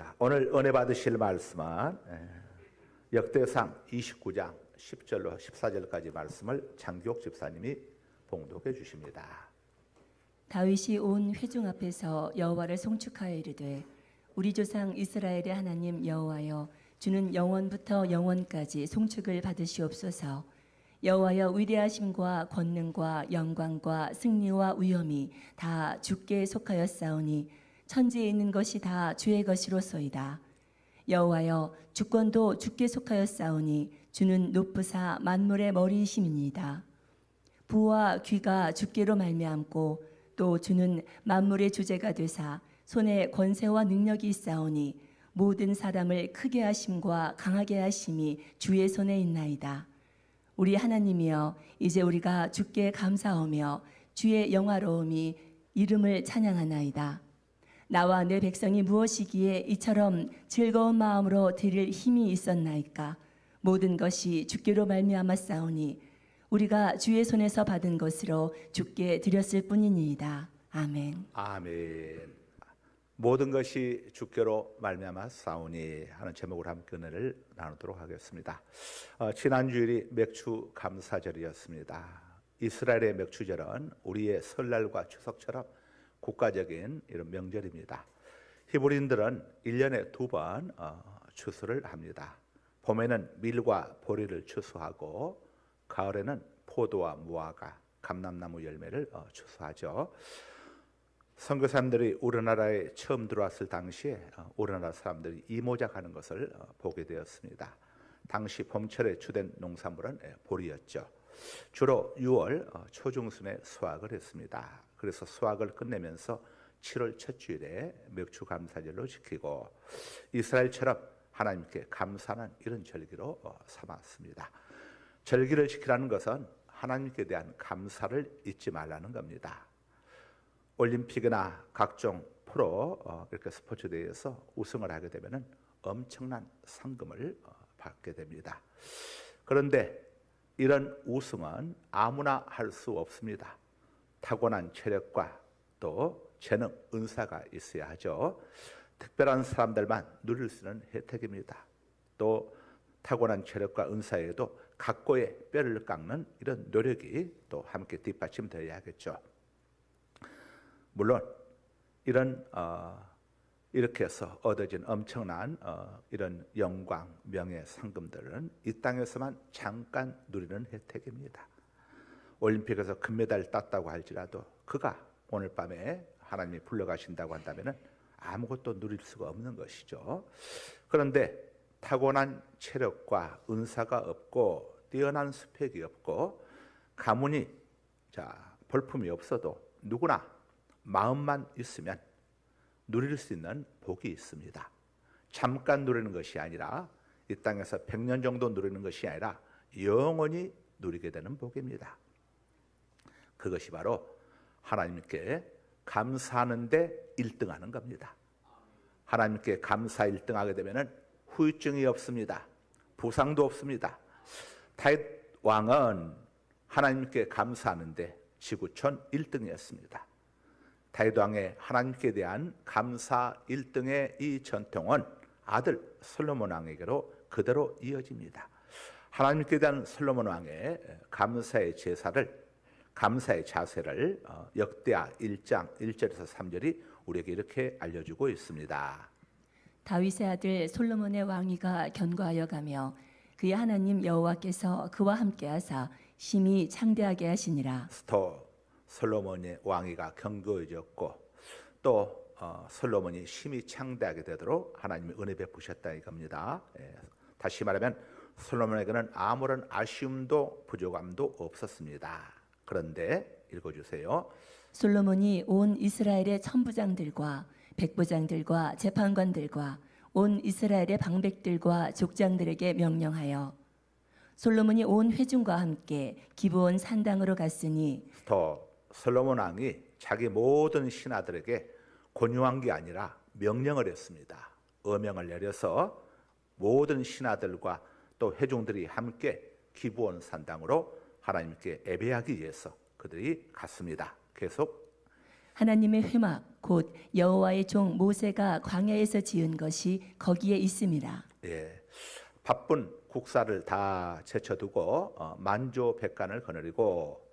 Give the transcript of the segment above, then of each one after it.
자, 오늘 은혜 받으실 말씀은 역대상 29장 10절로 14절까지 말씀을 장기옥 집사님이 봉독해 주십니다. 다윗이 온 회중 앞에서 여호와를 송축하여 이르되 우리 조상 이스라엘의 하나님 여호와여 주는 영원부터 영원까지 송축을 받으시옵소서. 여호와여 위대하심과 권능과 영광과 승리와 위엄이 다 주께 속하였사오니 천지에 있는 것이 다 주의 것이로소이다. 여호와여 주권도 주께 속하였사오니 주는 높으사 만물의 머리이심이니이다. 부와 귀가 주께로 말미암고 또 주는 만물의 주제가 되사 손에 권세와 능력이 있사오니 모든 사람을 크게 하심과 강하게 하심이 주의 손에 있나이다. 우리 하나님이여 이제 우리가 주께 감사하며 주의 영화로움이 이름을 찬양하나이다. 나와 내 백성이 무엇이기에 이처럼 즐거운 마음으로 드릴 힘이 있었나이까. 모든 것이 주께로 말미암았사오니 우리가 주의 손에서 받은 것으로 주께 드렸을 뿐이니이다. 아멘. 아멘. 모든 것이 주께로 말미암았사오니 하는 제목으로 함께 은혜를 나누도록 하겠습니다. 지난 주일이 맥주 감사절이었습니다. 이스라엘의 맥주절은 우리의 설날과 추석처럼 국가적인 이런 명절입니다. 히브리인들은 1년에 2번 추수를 합니다. 봄에는 밀과 보리를 추수하고 가을에는 포도와 무화과, 감람나무 열매를 추수하죠. 선교사님들이 우리나라에 처음 들어왔을 당시에 우리나라 사람들이 이모작하는 것을 보게 되었습니다. 당시 봄철에 주된 농산물은 보리였죠. 주로 6월 초중순에 수확을 했습니다. 그래서 수확을 끝내면서 7월 첫 주일에 맥주 감사절로 지키고 이스라엘처럼 하나님께 감사하는 이런 절기로 삼았습니다. 절기를 지키라는 것은 하나님께 대한 감사를 잊지 말라는 겁니다. 올림픽이나 각종 프로 이렇게 스포츠 대회에서 우승을 하게 되면 엄청난 상금을 받게 됩니다. 그런데 이런 우승은 아무나 할 수 없습니다. 타고난 체력과 또 재능, 은사가 있어야 하죠. 특별한 사람들만 누릴 수 있는 혜택입니다. 또 타고난 체력과 은사에도 각고의 뼈를 깎는 이런 노력이 또 함께 뒷받침되어야 하겠죠. 물론 이런 이렇게 해서 얻어진 엄청난 이런 영광, 명예, 상금들은 이 땅에서만 잠깐 누리는 혜택입니다. 올림픽에서 금메달 땄다고 할지라도 그가 오늘 밤에 하나님이 불러가신다고 한다면 아무것도 누릴 수가 없는 것이죠. 그런데 타고난 체력과 은사가 없고 뛰어난 스펙이 없고 가문이 볼품이 없어도 누구나 마음만 있으면 누릴 수 있는 복이 있습니다. 잠깐 누리는 것이 아니라 이 땅에서 100년 정도 누리는 것이 아니라 영원히 누리게 되는 복입니다. 그것이 바로 하나님께 감사하는데 1등하는 겁니다. 하나님께 감사 1등하게 되면 후유증이 없습니다. 부상도 없습니다. 다윗 왕은 하나님께 감사하는데 지구촌 1등이었습니다. 다윗 왕의 하나님께 대한 감사 1등의 이 전통은 아들 솔로몬 왕에게로 그대로 이어집니다. 하나님께 대한 솔로몬 왕의 감사의 제사를 감사의 자세를 역대하 1장 1절에서 3절이 우리에게 이렇게 알려주고 있습니다. 다윗의 아들 솔로몬의 왕위가 견고하여 가며 그의 하나님 여호와께서 그와 함께하사 심히 창대하게 하시니라. 솔로몬의 왕위가 견고해졌고 또 솔로몬이 심히 창대하게 되도록 하나님이 은혜 베푸셨다 이겁니다. 다시 말하면 솔로몬에게는 아무런 아쉬움도 부족함도 없었습니다. 그런데 읽어주세요. 솔로몬이 온 이스라엘의 천부장들과 백부장들과 재판관들과 온 이스라엘의 방백들과 족장들에게 명령하여 솔로몬이 온 회중과 함께 기브온 산당으로 갔으니 솔로몬 왕이 자기 모든 신하들에게 권유한 게 아니라 명령을 했습니다. 어명을 내려서 모든 신하들과 또 회중들이 함께 기브온 산당으로 하나님께 예배하기 위해서 그들이 갔습니다. 계속 하나님의 회막 곧 여호와의 종 모세가 광야에서 지은 것이 거기에 있음이라. 예, 바쁜 국사를 다 제쳐두고 만조백관을 거느리고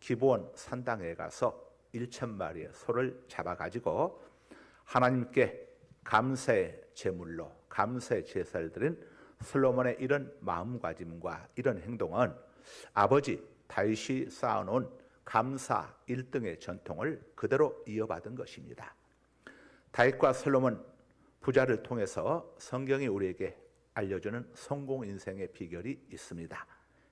기브온 산당에 가서 1,000마리의 소를 잡아가지고 하나님께 감사의 제물로 감사의 제사를 드린 솔로몬의 이런 마음가짐과 이런 행동은 아버지 다윗이 쌓아놓은 감사 1등의 전통을 그대로 이어받은 것입니다. 다윗과 솔로몬 부자를 통해서 성경이 우리에게 알려주는 성공 인생의 비결이 있습니다.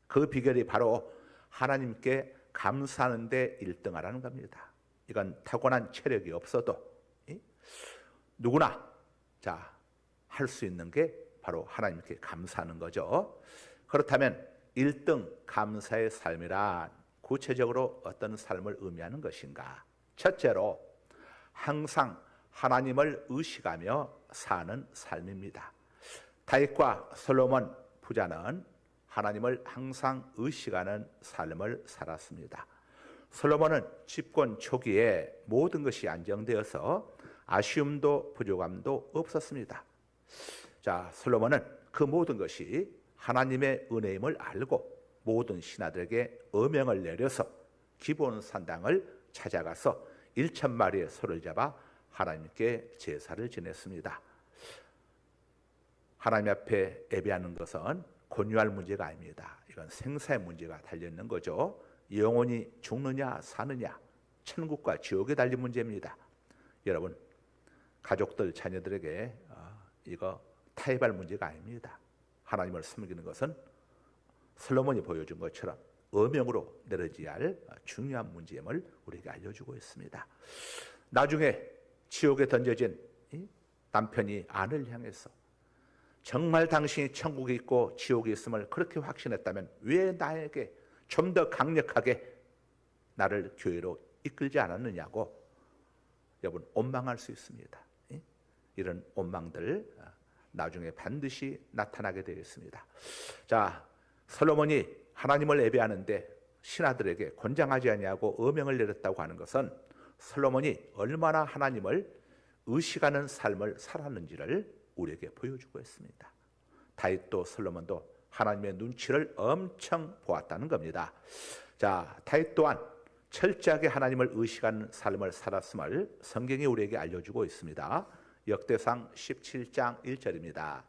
그 비결이 바로 하나님께 감사하는 데 1등하라는 겁니다. 이건 타고난 체력이 없어도 누구나 할 수 있는 게 바로 하나님께 감사하는 거죠. 그렇다면 1등 감사의 삶이란 구체적으로 어떤 삶을 의미하는 것인가? 첫째로 항상 하나님을 의식하며 사는 삶입니다. 다윗과 솔로몬 부자는 하나님을 항상 의식하는 삶을 살았습니다. 솔로몬은 집권 초기에 모든 것이 안정되어서 아쉬움도 부족함도 없었습니다. 솔로몬은 그 모든 것이 하나님의 은혜임을 알고 모든 신하들에게 어명을 내려서 기브온 산당을 찾아가서 1,000마리의 소를 잡아 하나님께 제사를 지냈습니다. 하나님 앞에 예배하는 것은 권유할 문제가 아닙니다. 이건 생사의 문제가 달려있는 거죠. 영혼이 죽느냐 사느냐, 천국과 지옥에 달린 문제입니다. 여러분, 가족들, 자녀들에게 이거 타협할 문제가 아닙니다. 하나님을 섬기는 것은 솔로몬이 보여준 것처럼 어명으로 내려져야 할 중요한 문제임을 우리에게 알려주고 있습니다. 나중에 지옥에 던져진 남편이 아내를 향해서 정말 당신이 천국에 있고 지옥에 있음을 그렇게 확신했다면 왜 나에게 좀 더 강력하게 나를 교회로 이끌지 않았느냐고 여러분 원망할 수 있습니다. 이런 원망들 나중에 반드시 나타나게 되겠습니다. 솔로몬이 하나님을 예배하는데 신하들에게 권장하지 아니하고 어명을 내렸다고 하는 것은 솔로몬이 얼마나 하나님을 의식하는 삶을 살았는지를 우리에게 보여주고 있습니다. 다윗도 솔로몬도 하나님의 눈치를 엄청 보았다는 겁니다. 다윗 또한 철저하게 하나님을 의식하는 삶을 살았음을 성경이 우리에게 알려주고 있습니다. 역대상 17장 1절입니다.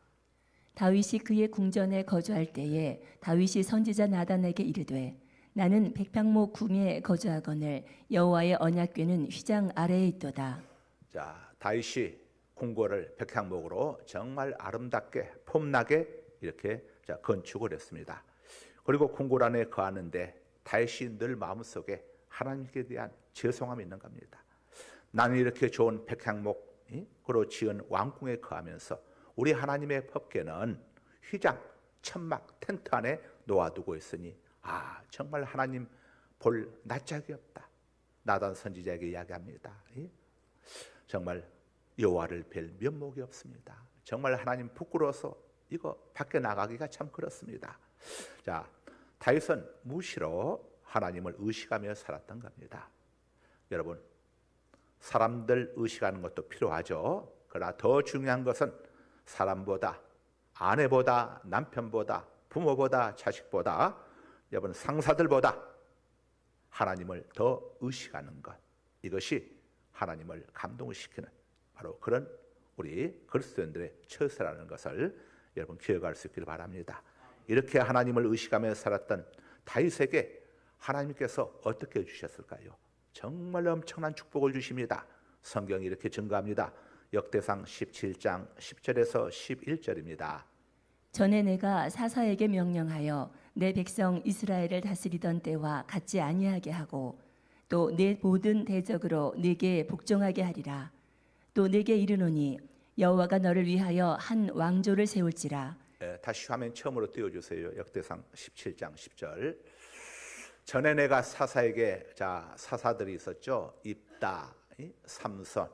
다윗이 그의 궁전에 거주할 때에 다윗이 선지자 나단에게 이르되 나는 백향목 궁에 거주하거늘 여호와의 언약궤는 휘장 아래에 있도다. 다윗이 궁궐을 백향목으로 정말 아름답게 폼나게 이렇게 건축을 했습니다. 그리고 궁궐 안에 거하는데 다윗이 늘 마음속에 하나님께 대한 죄송함이 있는 겁니다. 나는 이렇게 좋은 백향목으로 지은 왕궁에 거하면서 우리 하나님의 법궤는 휘장, 천막, 텐트 안에 놓아두고 있으니 정말 하나님 볼 낯짝이 없다. 나단 선지자에게 이야기합니다. 정말 여호와를 뵐 면목이 없습니다. 정말 하나님 부끄러워서 이거 밖에 나가기가 참 그렇습니다. 다윗은 무시로 하나님을 의식하며 살았던 겁니다. 여러분, 사람들 의식하는 것도 필요하죠. 그러나 더 중요한 것은 사람보다, 아내보다, 남편보다, 부모보다, 자식보다, 여러분 상사들보다 하나님을 더 의식하는 것, 이것이 하나님을 감동시키는 바로 그런 우리 그리스도인들의 처세라는 것을 여러분 기억할 수 있기를 바랍니다. 이렇게 하나님을 의식하며 살았던 다윗에게 하나님께서 어떻게 해주셨을까요? 정말 엄청난 축복을 주십니다. 성경이 이렇게 증거합니다. 역대상 17장 10절에서 11절입니다. 전에 내가 사사에게 명령하여 내 백성 이스라엘을 다스리던 때와 같지 아니하게 하고 또 내 모든 대적으로 네게 복종하게 하리라. 또 네게 이르노니 여호와가 너를 위하여 한 왕조를 세울지라. 다시 화면 처음으로 띄워주세요. 역대상 17장 10절. 전에 내가 사사에게 사사들이 있었죠. 입다, 삼선,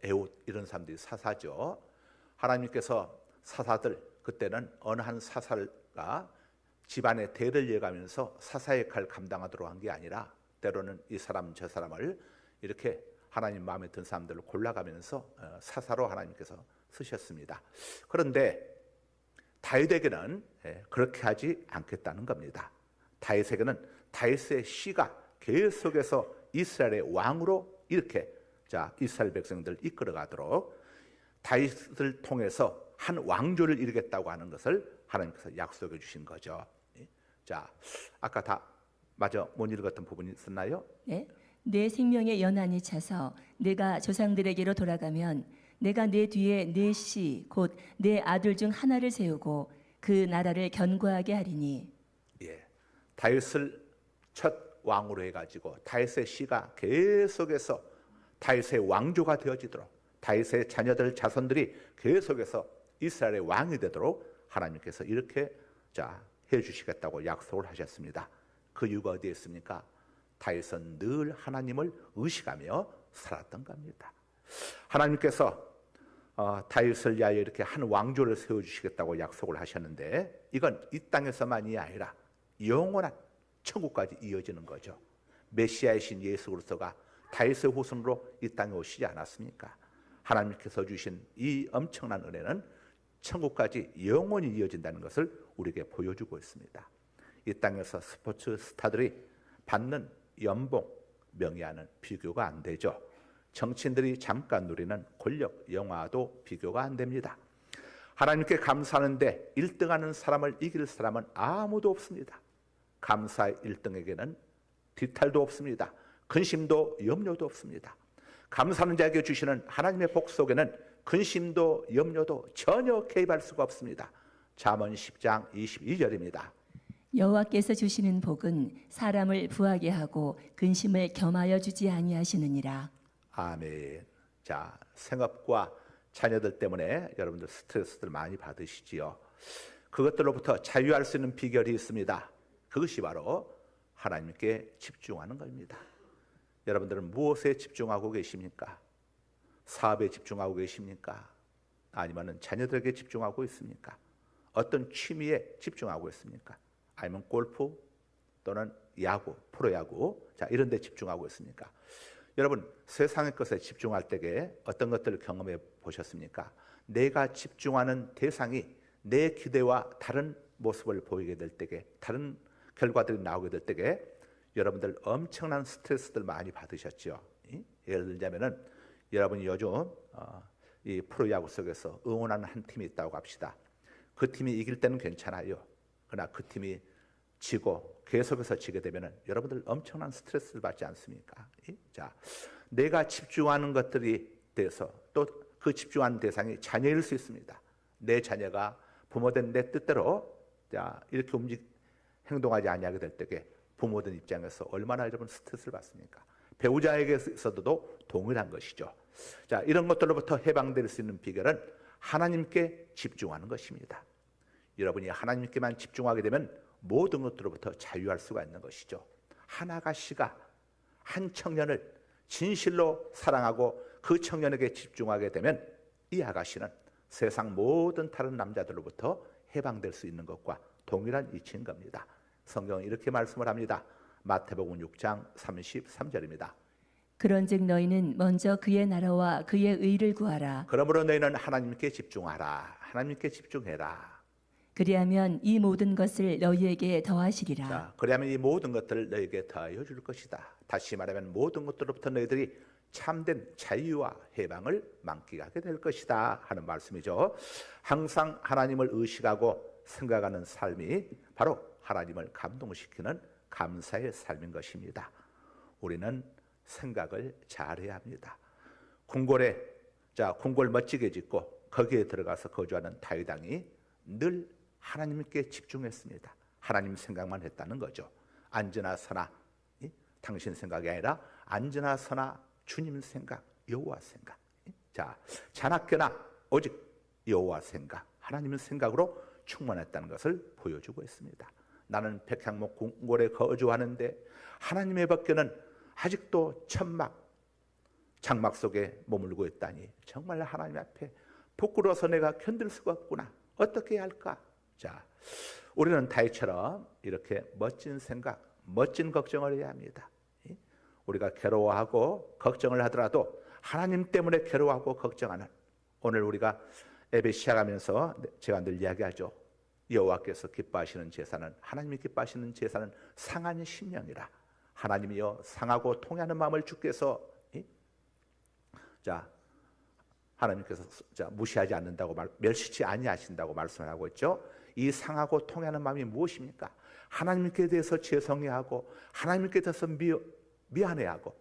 에훗 이런 사람들이 사사죠. 하나님께서 사사들 그때는 어느 한 사사가 집안의 대를 이어가면서 사사 역할을 감당하도록 한 게 아니라 때로는 이 사람 저 사람을 이렇게 하나님 마음에 든 사람들을 골라가면서 사사로 하나님께서 쓰셨습니다. 그런데 다윗에게는 그렇게 하지 않겠다는 겁니다. 다윗에게는 다윗의 씨가 계속해서 이스라엘의 왕으로 이렇게 이스라엘 백성들을 이끌어가도록 다윗을 통해서 한 왕조를 이루겠다고 하는 것을 하나님께서 약속해 주신 거죠. 자, 아까 다 마저 못 읽었던 부분이 있었나요? 네. 내 생명의 연한이 차서 내가 조상들에게로 돌아가면 내가 내 뒤에 내 씨 곧 내 아들 중 하나를 세우고 그 나라를 견고하게 하리니. 예, 다윗을 첫 왕으로 해가지고 다윗의 씨가 계속해서 다윗의 왕조가 되어지도록 다윗의 자녀들 자손들이 계속해서 이스라엘의 왕이 되도록 하나님께서 이렇게 해주시겠다고 약속을 하셨습니다. 그 이유가 어디에 있습니까? 다윗은 늘 하나님을 의식하며 살았던 겁니다. 하나님께서 다윗을 위하여 이렇게 한 왕조를 세워주시겠다고 약속을 하셨는데 이건 이 땅에서만이 아니라 영원한 천국까지 이어지는 거죠. 메시아이신 예수 그리스도가 다윗의 후손으로 이 땅에 오시지 않았습니까? 하나님께서 주신 이 엄청난 은혜는 천국까지 영원히 이어진다는 것을 우리에게 보여주고 있습니다. 이 땅에서 스포츠 스타들이 받는 연봉, 명예와는 비교가 안 되죠. 정치인들이 잠깐 누리는 권력, 영화도 비교가 안 됩니다. 하나님께 감사하는데 1등하는 사람을 이길 사람은 아무도 없습니다. 감사의 1등에게는 뒤탈도 없습니다. 근심도 염려도 없습니다. 감사하는 자에게 주시는 하나님의 복 속에는 근심도 염려도 전혀 개입할 수가 없습니다. 잠언 10장 22절입니다. 여호와께서 주시는 복은 사람을 부하게 하고 근심을 겸하여 주지 아니하시느니라. 아멘. 자, 생업과 자녀들 때문에 여러분들 스트레스들 많이 받으시지요. 그것들로부터 자유할 수 있는 비결이 있습니다. 그것이 바로 하나님께 집중하는 겁니다. 여러분들은 무엇에 집중하고 계십니까? 사업에 집중하고 계십니까? 아니면 자녀들에게 집중하고 있습니까? 어떤 취미에 집중하고 있습니까? 아니면 골프 또는 야구, 프로야구 이런 데 집중하고 있습니까? 여러분 세상의 것에 집중할 때에 어떤 것들을 경험해 보셨습니까? 내가 집중하는 대상이 내 기대와 다른 모습을 보이게 될 때에 다른 결과들이 나오게 될 때에 여러분들 엄청난 스트레스들 많이 받으셨죠. 예를 들자면은 여러분이 요즘 이 프로야구 속에서 응원하는 한 팀이 있다고 합시다. 그 팀이 이길 때는 괜찮아요. 그러나 그 팀이 지고 계속해서 지게 되면은 여러분들 엄청난 스트레스를 받지 않습니까? 자, 내가 집중하는 것들이 돼서 또 그 집중하는 대상이 자녀일 수 있습니다. 내 자녀가 부모된 내 뜻대로 이렇게 행동하지 아니하게 될 때에 부모된 입장에서 얼마나 여러분 스트레스를 받습니까? 배우자에게서도 동일한 것이죠. 자, 이런 것들로부터 해방될 수 있는 비결은 하나님께 집중하는 것입니다. 여러분이 하나님께만 집중하게 되면 모든 것들로부터 자유할 수가 있는 것이죠. 한 아가씨가 한 청년을 진실로 사랑하고 그 청년에게 집중하게 되면 이 아가씨는 세상 모든 다른 남자들로부터 해방될 수 있는 것과 동일한 이치인 겁니다. 성경은 이렇게 말씀을 합니다. 마태복음 6장 33절입니다. 그런즉 너희는 먼저 그의 나라와 그의 의를 구하라. 그러므로 너희는 하나님께 집중하라. 하나님께 집중해라. 그리하면 이 모든 것을 너희에게 더하시리라. 자, 그리하면 이 모든 것들을 너희에게 더하여 줄 것이다. 다시 말하면 모든 것들로부터 너희들이 참된 자유와 해방을 만끽하게 될 것이다 하는 말씀이죠. 항상 하나님을 의식하고 생각하는 삶이 바로 하나님을 감동시키는 감사의 삶인 것입니다. 우리는 생각을 잘해야 합니다. 궁궐에 궁궐 멋지게 짓고 거기에 들어가서 거주하는 다윗 왕이 늘 하나님께 집중했습니다. 하나님 생각만 했다는 거죠. 앉으나 서나 당신 생각이 아니라 앉으나 서나 주님 생각, 여호와 생각. 자, 자나깨나 오직 여호와 생각, 하나님의 생각으로 충만했다는 것을 보여주고 있습니다. 나는 백향목 궁궐에 거주하는데 하나님의 밖에는 아직도 천막, 장막 속에 머물고 있다니 정말 하나님 앞에 부끄러워서 내가 견딜 수가 없구나. 어떻게 해야 할까? 자, 우리는 다윗처럼 이렇게 멋진 생각, 멋진 걱정을 해야 합니다. 우리가 괴로워하고 걱정을 하더라도 하나님 때문에 괴로워하고 걱정하는, 오늘 우리가 예배 시작하면서 제가 늘 이야기하죠. 여호와께서 기뻐하시는 제사는, 하나님이 기뻐하시는 제사는 상한 심령이라. 하나님이여 상하고 통하는 마음을 주께서 하나님께서 무시하지 않는다고 멸시치 아니하신다고 말씀을 하고 있죠. 이 상하고 통하는 마음이 무엇입니까? 하나님께 대해서 죄송해하고 하나님께 대해서 미안해하고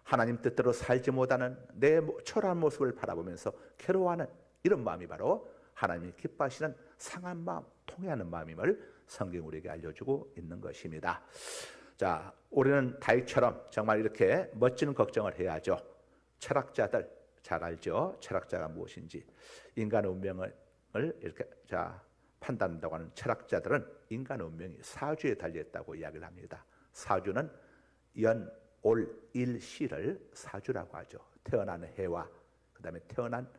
하나님 뜻대로 살지 못하는 내 초라한 모습을 바라보면서 괴로워하는 이런 마음이 바로 하나님이 기뻐하시는 상한 마음, 통해하는 마음임을 성경이 우리에게 알려주고 있는 것입니다. 자, 우리는 다윗처럼 정말 이렇게 멋진 걱정을 해야죠. 철학자들 잘 알죠. 철학자가 무엇인지. 인간의 운명을 이렇게 판단한다고 하는 철학자들은 인간의 운명이 사주에 달려있다고 이야기를 합니다. 사주는 연, 올, 일, 시를 사주라고 하죠. 태어난 해와 그 다음에 태어난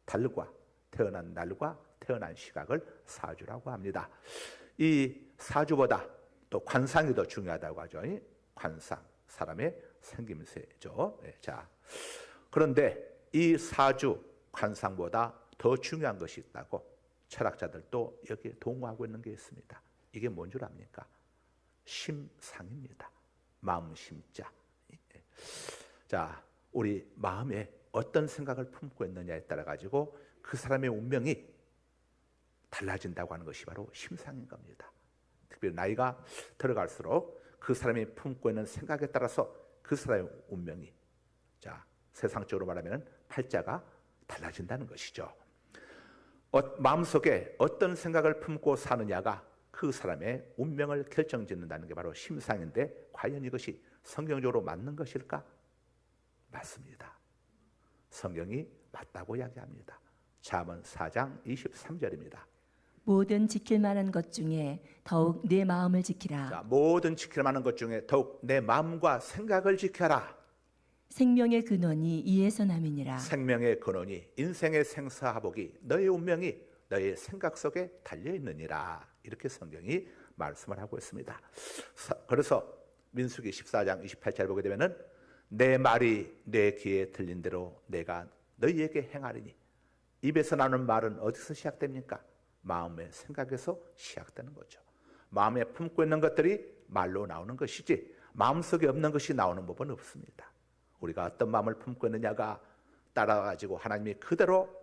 달과 태어난 날과 태어난 시각을 사주라고 합니다. 이 사주보다 또 관상이 더 중요하다고 하죠. 관상, 사람의 생김새죠. 자, 그런데 이 사주, 관상보다 더 중요한 것이 있다고 철학자들도 여기에 동의하고 있는 게 있습니다. 이게 뭔 줄 압니까? 심상입니다. 마음 심자. 자, 우리 마음에 어떤 생각을 품고 있느냐에 따라 가지고 그 사람의 운명이 달라진다고 하는 것이 바로 심상인 겁니다. 특별히 나이가 들어갈수록 그 사람이 품고 있는 생각에 따라서 그 사람의 운명이, 세상적으로 말하면 팔자가 달라진다는 것이죠. 마음속에 어떤 생각을 품고 사느냐가 그 사람의 운명을 결정짓는다는 게 바로 심상인데, 과연 이것이 성경적으로 맞는 것일까? 맞습니다. 성경이 맞다고 이야기합니다. 잠언 4장 23절입니다. 모든 지킬 만한 것 중에 더욱 내 마음을 지키라. 모든 지킬 만한 것 중에 더욱 내 마음과 생각을 지켜라. 생명의 근원이 이에서 남이니라. 생명의 근원이, 인생의 생사화복이, 너의 운명이 너의 생각 속에 달려있느니라. 이렇게 성경이 말씀을 하고 있습니다. 그래서 민수기 14장 28절 보게 되면은 내 말이 내 귀에 들린 대로 내가 너희에게 행하리니. 입에서 나오는 말은 어디서 시작됩니까? 마음의 생각에서 시작되는 거죠. 마음에 품고 있는 것들이 말로 나오는 것이지 마음속에 없는 것이 나오는 법은 없습니다. 우리가 어떤 마음을 품고 있느냐가 따라가지고 하나님이 그대로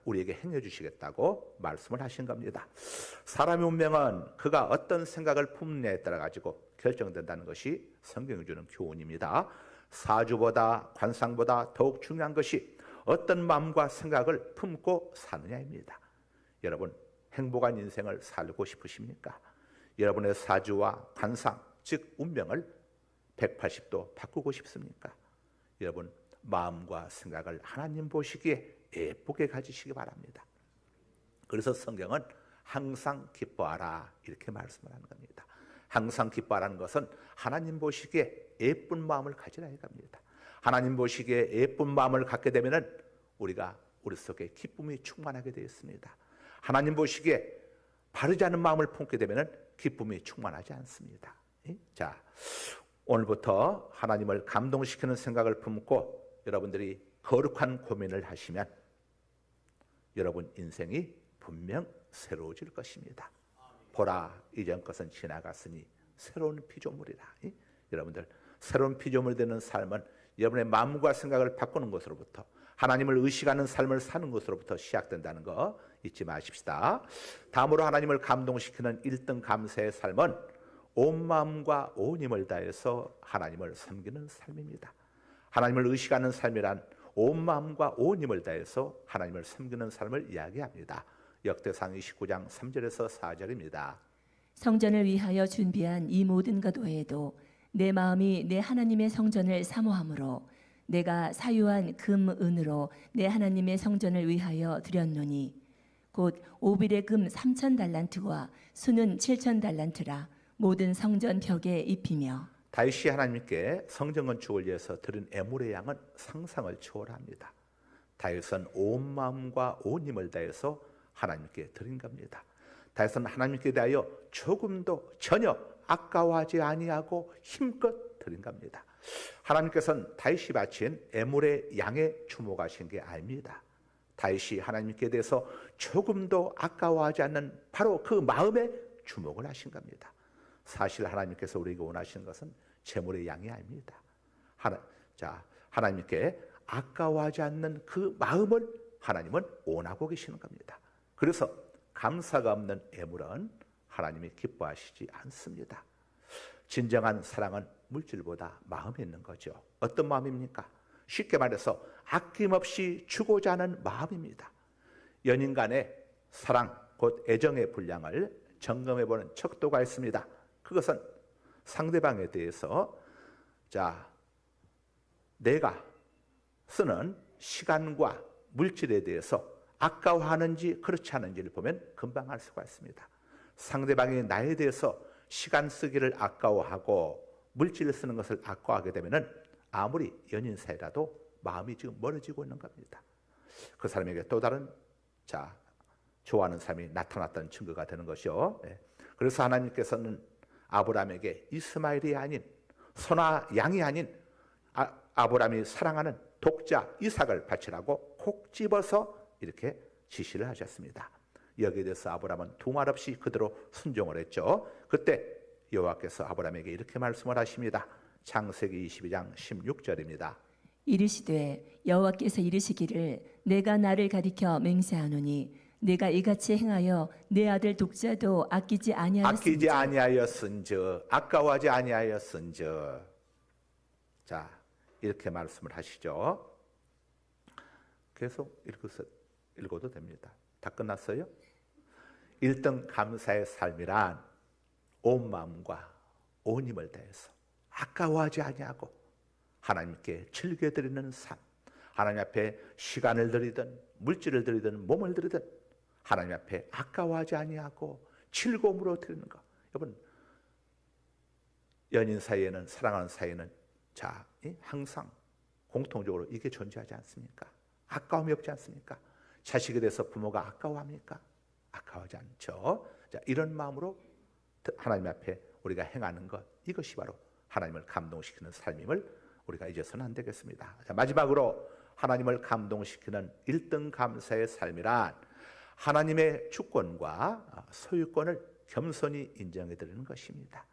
우리에게 행해 주시겠다고 말씀을 하신 겁니다. 사람의 운명은 그가 어떤 생각을 품느냐에 따라 가지고 결정된다는 것이 성경이 주는 교훈입니다. 사주보다 관상보다 더욱 중요한 것이 어떤 마음과 생각을 품고 사느냐입니다. 여러분, 행복한 인생을 살고 싶으십니까? 여러분의 사주와 관상, 즉 운명을 180도 바꾸고 싶습니까? 여러분, 마음과 생각을 하나님 보시기에 예쁘게 가지시기 바랍니다. 그래서 성경은 항상 기뻐하라 이렇게 말씀을 하는 겁니다. 항상 기뻐하라는 것은 하나님 보시기에 예쁜 마음을 가지라 이겁니다. 하나님 보시기에 예쁜 마음을 갖게 되면은 우리가 우리 속에 기쁨이 충만하게 되어 있습니다. 하나님 보시기에 바르지 않은 마음을 품게 되면은 기쁨이 충만하지 않습니다. 자, 오늘부터 하나님을 감동시키는 생각을 품고 여러분들이 거룩한 고민을 하시면 여러분 인생이 분명 새로워질 것입니다. 보라, 이전 것은 지나갔으니 새로운 피조물이라. 여러분들, 새로운 피조물 되는 삶은 여러분의 마음과 생각을 바꾸는 것으로부터, 하나님을 의식하는 삶을 사는 것으로부터 시작된다는 거 잊지 마십시다. 다음으로 하나님을 감동시키는 1등 감사의 삶은 온 마음과 온 힘을 다해서 하나님을 섬기는 삶입니다. 하나님을 의식하는 삶이란 온 마음과 온 힘을 다해서 하나님을 섬기는 삶을 이야기합니다. 역대상 29장 3절에서 4절입니다. 성전을 위하여 준비한 이 모든 것 외에도 내 마음이 내 하나님의 성전을 사모함으로 내가 사유한 금 은으로 내 하나님의 성전을 위하여 드렸노니 곧 오빌의 금 3,000달란트와 수는 7,000달란트라 모든 성전 벽에 입히며. 다윗이 하나님께 성전 건축을 위해서 드린 애물의 양은 상상을 초월합니다. 다윗은 온 마음과 온 힘을 다해서 하나님께 드린 겁니다. 다윗은 하나님께 대하여 조금도 전혀 아까워하지 아니하고 힘껏 드린 겁니다. 하나님께서는 다윗이 바친 에물의 양에 주목하신 게 아닙니다. 다윗이 하나님께 대해서 조금도 아까워하지 않는 바로 그 마음에 주목을 하신 겁니다. 사실 하나님께서 우리에게 원하시는 것은 제물의 양이 아닙니다. 하나님께 아까워하지 않는 그 마음을 하나님은 원하고 계시는 겁니다. 그래서 감사가 없는 애물은 하나님이 기뻐하시지 않습니다. 진정한 사랑은 물질보다 마음에 있는 거죠. 어떤 마음입니까? 쉽게 말해서 아낌없이 주고자 하는 마음입니다. 연인 간의 사랑, 곧 애정의 분량을 점검해보는 척도가 있습니다. 그것은 상대방에 대해서 내가 쓰는 시간과 물질에 대해서 아까워하는지 그렇지 않은지를 보면 금방 알 수가 있습니다. 상대방이 나에 대해서 시간 쓰기를 아까워하고 물질을 쓰는 것을 아까워하게 되면 아무리 연인 사이라도 마음이 지금 멀어지고 있는 겁니다. 그 사람에게 또 다른 좋아하는 사람이 나타났던 증거가 되는 것이요. 그래서 하나님께서는 아브라함에게 이스마엘이 아닌 소나 양이 아닌 아브라함이 사랑하는 독자 이삭을 바치라고 콕 집어서 이렇게 지시를 하셨습니다. 여기에 대해서 아브라함은 두말 없이 그대로 순종을 했죠. 그때 여호와께서 아브라함에게 이렇게 말씀을 하십니다. 창세기 22장 16절입니다. 이르시되 여호와께서 이르시기를 내가 나를 가리켜 맹세하노니 내가 이같이 행하여 내 아들 독자도 아끼지 아니하였은즉 아까워하지 아니하였은즉 이렇게 말씀을 하시죠. 계속 읽어도 됩니다. 다 끝났어요? 1등 감사의 삶이란 온 마음과 온 힘을 다해서 아까워하지 아니하고 하나님께 즐겨드리는 삶, 하나님 앞에 시간을 드리든 물질을 드리든 몸을 드리든 하나님 앞에 아까워하지 아니하고 즐거움으로 드리는 것. 여러분, 연인 사이에는, 사랑하는 사이에는 항상 공통적으로 이게 존재하지 않습니까? 아까움이 없지 않습니까? 자식에 대해서 부모가 아까워합니까? 아까워하지 않죠. 이런 마음으로 하나님 앞에 우리가 행하는 것, 이것이 바로 하나님을 감동시키는 삶임을 우리가 잊어서는 안 되겠습니다. 마지막으로 하나님을 감동시키는 1등 감사의 삶이란 하나님의 주권과 소유권을 겸손히 인정해 드리는 것입니다.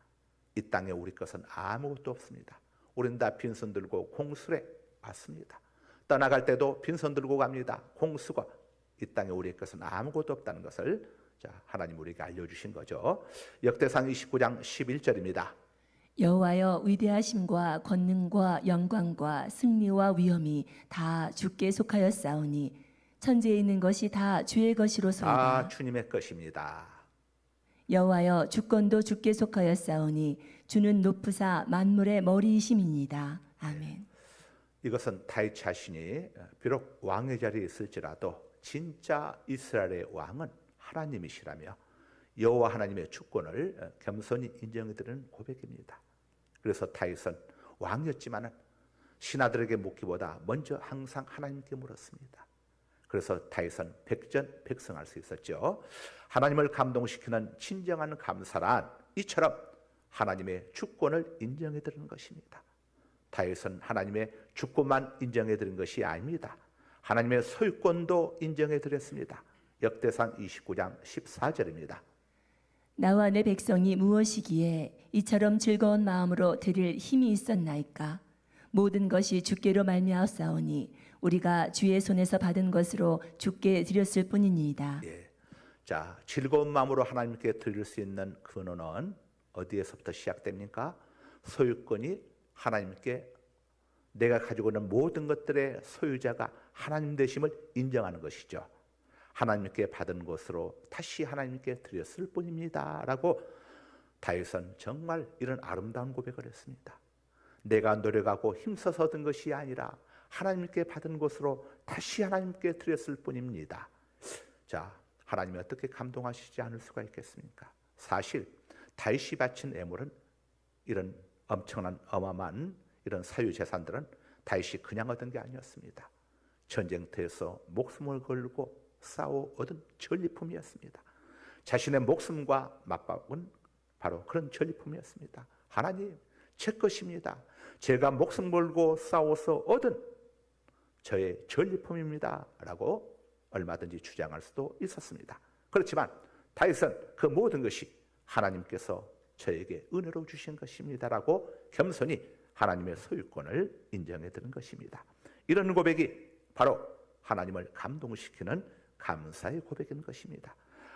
이 땅에 우리 것은 아무것도 없습니다. 우리는 다 빈손 들고 공수에 왔습니다. 떠나갈 때도 빈손 들고 갑니다. 공수가 이 땅에 우리의 것은 아무것도 없다는 것을 하나님 우리에게 알려주신 거죠. 역대상 29장 11절입니다. 여호와여 위대하심과 권능과 영광과 승리와 위엄이 다 주께 속하였사오니 천지에 있는 것이 다 주의 것이로소이다. 주님의 것입니다. 여호와여 주권도 주께 속하였사오니 주는 높으사 만물의 머리이심이니이다. 아멘. 이것은 다윗 자신이 비록 왕의 자리에 있을지라도 진짜 이스라엘의 왕은 하나님이시라며 여호와 하나님의 주권을 겸손히 인정해드리는 고백입니다. 그래서 다윗은 왕이었지만 신하들에게 묻기보다 먼저 항상 하나님께 물었습니다. 그래서 다윗은 백전백승할 수 있었죠. 하나님을 감동시키는 진정한 감사란 이처럼 하나님의 주권을 인정해드리는 것입니다. 다윗은 하나님의 주권만 인정해드린 것이 아닙니다. 하나님의 소유권도 인정해드렸습니다. 역대상 29장 14절입니다. 나와 내 백성이 무엇이기에 이처럼 즐거운 마음으로 드릴 힘이 있었나이까? 모든 것이 주께로 말미암았사오니 우리가 주의 손에서 받은 것으로 주께 드렸을 뿐이니이다. 즐거운 마음으로 하나님께 드릴 수 있는 근원은 어디에서부터 시작됩니까? 소유권이 하나님께, 내가 가지고 있는 모든 것들의 소유자가 하나님 되심을 인정하는 것이죠. 하나님께 받은 것으로 다시 하나님께 드렸을 뿐입니다 라고 다윗은 정말 이런 아름다운 고백을 했습니다. 내가 노력하고 힘써서 얻은 것이 아니라 하나님께 받은 것으로 다시 하나님께 드렸을 뿐입니다. 하나님이 어떻게 감동하시지 않을 수가 있겠습니까? 사실 다윗이 바친 애물은 이런 엄청난 어마어마한 이런 사유재산들은 다윗이 그냥 얻은 게 아니었습니다. 전쟁터에서 목숨을 걸고 싸워 얻은 전리품이었습니다. 자신의 목숨과 맞바꾼 바로 그런 전리품이었습니다. 하나님, 제 것입니다. 제가 목숨 걸고 싸워서 얻은 저의 전리품입니다 라고 얼마든지 주장할 수도 있었습니다. 그렇지만 다윗은 그 모든 것이 하나님께서 저에게 은혜로 주신 것입니다 라고 겸손히 하나님의 소유권을 인정해 드는 것입니다. 이런 고백이 바로 하나님을 감동시키는 감사의 고백인 것입니다.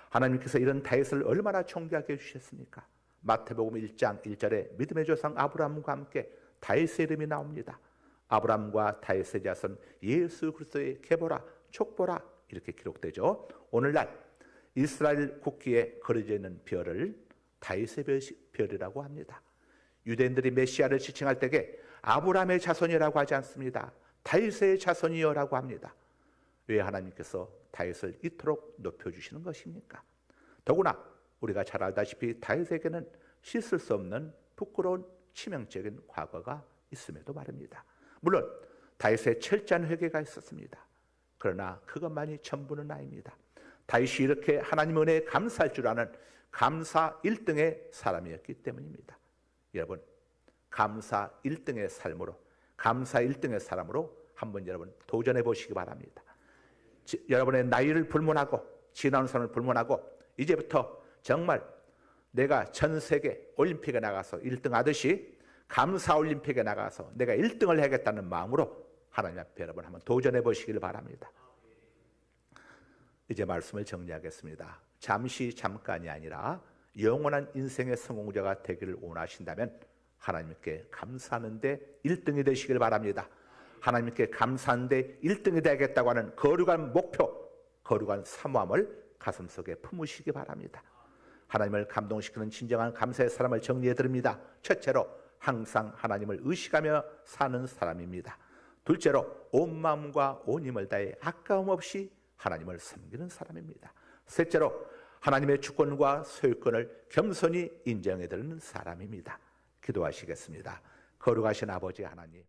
하나님께서 이런 다윗을 얼마나 존귀하게 해주셨습니까? 마태복음 1장 1절에 믿음의 조상 아브라함과 함께 다윗의 이름이 나옵니다. 아브라함과 다윗의 자손 예수 그리스도의 계보라 촉보라 이렇게 기록되죠. 오늘날 이스라엘 국기에 그려져 있는 별을 다윗의 별이라고 합니다. 유대인들이 메시아를 지칭할 때에 아브라함의 자손이라고 하지 않습니다. 다윗의 자손이여라고 합니다. 왜 하나님께서 다윗을 이토록 높여주시는 것입니까? 더구나 우리가 잘 알다시피 다윗에게는 씻을 수 없는 부끄러운 치명적인 과거가 있음에도 말입니다. 물론 다윗의 철저한 회개가 있었습니다. 그러나 그것만이 전부는 아닙니다. 다윗이 이렇게 하나님 은혜에 감사할 줄 아는 감사 1등의 사람이었기 때문입니다. 여러분, 감사 1등의 삶으로, 감사 1등의 사람으로 한번 여러분 도전해 보시기 바랍니다. 여러분의 나이를 불문하고 지나온 삶을 불문하고 이제부터 정말 내가 전 세계 올림픽에 나가서 1등 하듯이 감사 올림픽에 나가서 내가 1등을 해야겠다는 마음으로 하나님 앞에 여러분 한번 도전해 보시기를 바랍니다. 이제 말씀을 정리하겠습니다. 잠깐이 아니라 영원한 인생의 성공자가 되기를 원하신다면 하나님께 감사하는데 1등이 되시길 바랍니다. 하나님께 감사하는데 1등이 되겠다고 하는 거룩한 목표, 거룩한 사모함을 가슴속에 품으시기 바랍니다. 하나님을 감동시키는 진정한 감사의 사람을 정리해 드립니다. 첫째로 항상 하나님을 의식하며 사는 사람입니다. 둘째로 온 마음과 온 힘을 다해 아까움 없이 하나님을 섬기는 사람입니다. 셋째로 하나님의 주권과 소유권을 겸손히 인정해 드리는 사람입니다. 기도하시겠습니다. 거룩하신 아버지 하나님,